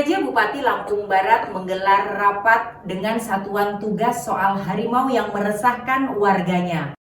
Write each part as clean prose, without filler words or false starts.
PJ Bupati Lampung Barat menggelar rapat dengan satuan tugas soal harimau yang meresahkan warganya.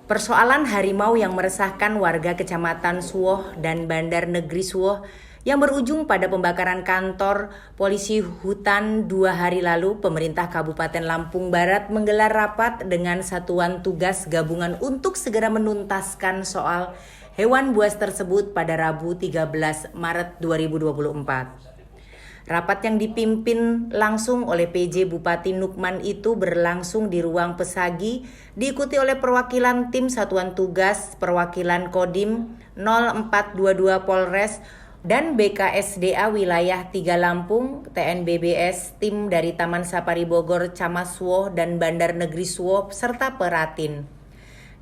Persoalan harimau yang meresahkan warga Kecamatan Suwoh dan Bandar Negeri Suwoh yang berujung pada pembakaran kantor polisi hutan 2 hari lalu, pemerintah Kabupaten Lampung Barat menggelar rapat dengan satuan tugas gabungan untuk segera menuntaskan soal hewan buas tersebut pada Rabu 13 Maret 2024. Rapat yang dipimpin langsung oleh PJ Bupati Nukman itu berlangsung di ruang Pesagi, diikuti oleh perwakilan tim Satuan Tugas, perwakilan Kodim 0422 Polres, dan BKSDA Wilayah 3 Lampung, TNBBS, tim dari Taman Safari Bogor, Camas Suwoh, dan Bandar Negeri Suwoh, serta Peratin.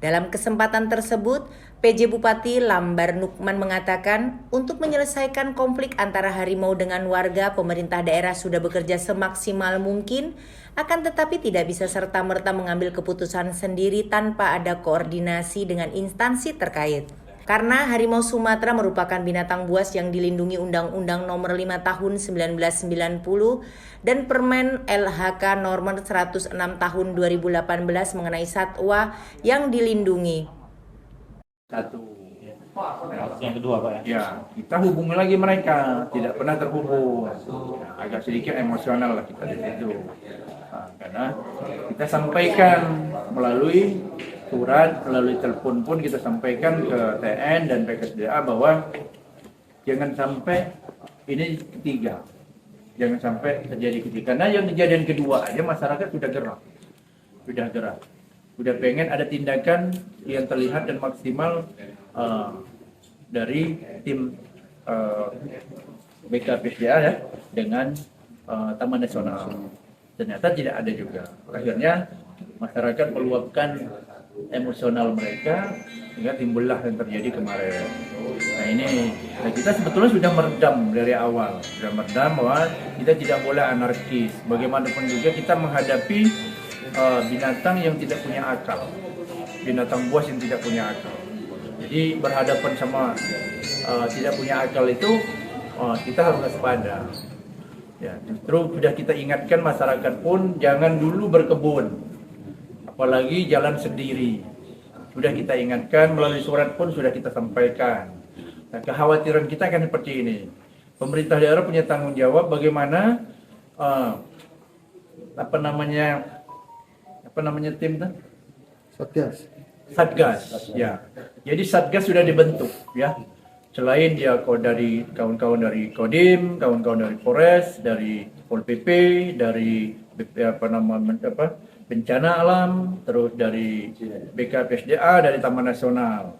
Dalam kesempatan tersebut, PJ Bupati Lambar Nukman mengatakan untuk menyelesaikan konflik antara harimau dengan warga, pemerintah daerah sudah bekerja semaksimal mungkin, akan tetapi tidak bisa serta-merta mengambil keputusan sendiri tanpa ada koordinasi dengan instansi terkait. Karena harimau Sumatera merupakan binatang buas yang dilindungi Undang-Undang Nomor 5 Tahun 1990 dan Permen LHK Nomor 106 Tahun 2018 mengenai satwa yang dilindungi. Satu. Yang kedua Pak ya? Ya, kita hubungi lagi mereka, tidak pernah terhubung. Nah, agak sedikit emosional lah kita di situ. Nah, karena kita sampaikan melalui surat, melalui telepon pun kita sampaikan ke TN dan BKSDA bahwa jangan sampai ini ketiga. Jangan sampai terjadi ketiga. Karena yang kejadian kedua aja masyarakat sudah gerak. Sudah pengen ada tindakan yang terlihat dan maksimal dari tim BKPSDA ya dengan Taman Nasional. Ternyata tidak ada juga. Akhirnya masyarakat meluapkan emosional mereka sehingga timbullah yang terjadi kemarin. Nah ini kita sebetulnya sudah meredam dari awal, bahwa kita tidak boleh anarkis. Bagaimanapun juga kita menghadapi binatang yang tidak punya akal, binatang buas yang tidak punya akal. Jadi berhadapan sama tidak punya akal itu kita harus waspada. Ya, justru sudah kita ingatkan masyarakat pun jangan dulu berkebun, apalagi jalan sendiri. Sudah kita ingatkan melalui surat pun sudah kita sampaikan. Nah, kekhawatiran kita akan seperti ini. Pemerintah daerah punya tanggung jawab bagaimana apa namanya tim itu? Satgas. Ya. Jadi Satgas sudah dibentuk ya. Selain dia dari kawan-kawan dari Kodim, kawan-kawan dari Polres, dari Pol PP, dari bencana alam, terus dari BKPSDA, dari Taman Nasional,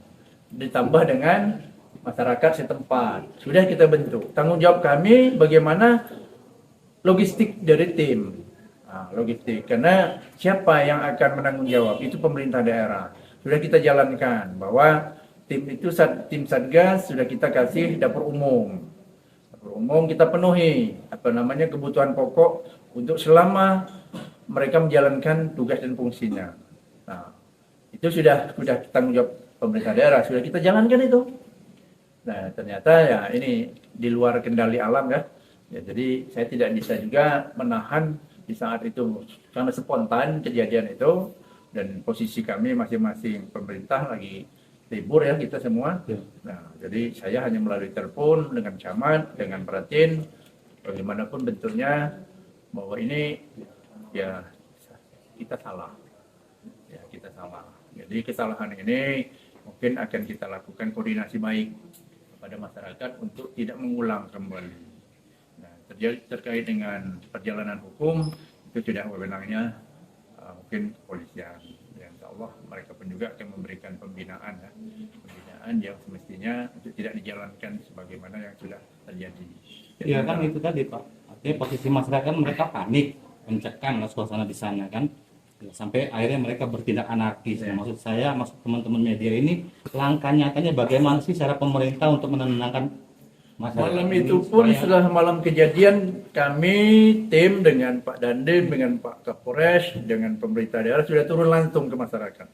ditambah dengan masyarakat setempat. Sudah kita bentuk. Tanggung jawab kami bagaimana logistik dari tim. Nah, logistik, karena siapa yang akan menanggung jawab? Itu pemerintah daerah. Sudah kita jalankan bahwa tim itu tim Satgas sudah kita kasih dapur umum. Dapur umum kita penuhi kebutuhan pokok untuk selama mereka menjalankan tugas dan fungsinya. Nah, itu sudah tanggung jawab pemerintah daerah, sudah kita jalankan itu. Nah, ternyata ya ini di luar kendali alam ya. Ya jadi saya tidak bisa juga menahan di saat itu karena spontan kejadian itu dan posisi kami masing-masing pemerintah lagi libur ya kita semua. Nah, jadi saya hanya melalui telepon dengan camat, dengan Peratin, bagaimanapun bentuknya bahwa ini ya kita salah. Ya, kita salah. Jadi kesalahan ini mungkin akan kita lakukan koordinasi baik kepada masyarakat untuk tidak mengulang kembali. Nah, terkait dengan perjalanan hukum itu sudah wewenangnya mungkin kepolisian. Ya, insya Allah mereka pun juga akan memberikan pembinaan yang semestinya untuk tidak dijalankan sebagaimana yang sudah terjadi. Iya kan itu tadi Pak. Artinya posisi masyarakat mereka panik, mencekam suasana di sana kan. Ya, sampai akhirnya mereka bertindak anarkis. Ya. Maksud teman-teman media ini langkah nyatanya bagaimana sih cara pemerintah untuk menenangkan masyarakat? Malam itu pun setelah malam kejadian kami tim dengan Pak Dandim, dengan Pak Kapolres, dengan pemerintah daerah sudah turun langsung ke masyarakat.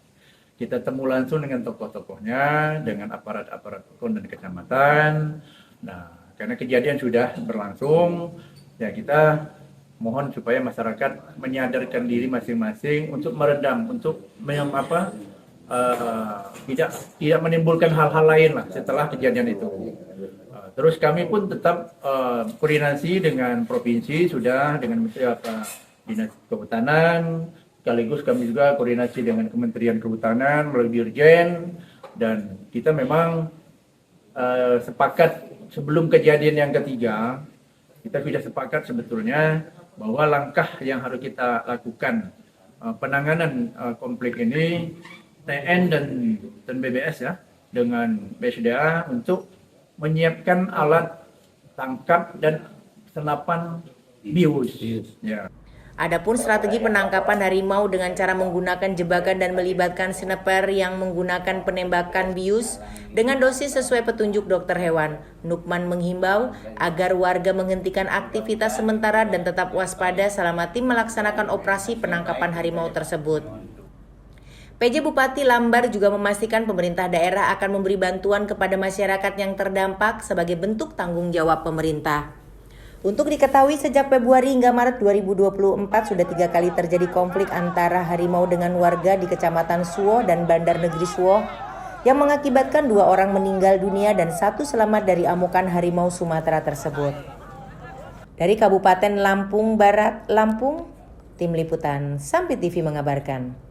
Kita temu langsung dengan tokoh-tokohnya, dengan aparat-aparat hukum dan kecamatan. Nah, karena kejadian sudah berlangsung, ya kita mohon supaya masyarakat menyadarkan diri masing-masing untuk meredam, untuk tidak menimbulkan hal-hal lain lah setelah kejadian itu. Terus kami pun tetap koordinasi dengan provinsi sudah, dengan Dinas Kehutanan, sekaligus kami juga koordinasi dengan Kementerian Kehutanan melalui Dirjen, dan kita memang sepakat sebelum kejadian yang ketiga, kita sudah sepakat sebetulnya bahwa langkah yang harus kita lakukan penanganan konflik ini, TN dan BBS ya, dengan BSDA untuk menyiapkan alat tangkap dan senapan bius. Ya. Adapun strategi penangkapan harimau dengan cara menggunakan jebakan dan melibatkan sniper yang menggunakan penembakan bius dengan dosis sesuai petunjuk dokter hewan. Nukman menghimbau agar warga menghentikan aktivitas sementara dan tetap waspada selama tim melaksanakan operasi penangkapan harimau tersebut. PJ Bupati Lambar juga memastikan pemerintah daerah akan memberi bantuan kepada masyarakat yang terdampak sebagai bentuk tanggung jawab pemerintah. Untuk diketahui, sejak Februari hingga Maret 2024 sudah 3 kali terjadi konflik antara harimau dengan warga di Kecamatan Suwoh dan Bandar Negeri Suwoh yang mengakibatkan 2 orang meninggal dunia dan 1 selamat dari amukan harimau Sumatera tersebut. Dari Kabupaten Lampung Barat, Lampung, Tim Liputan Sampit TV mengabarkan.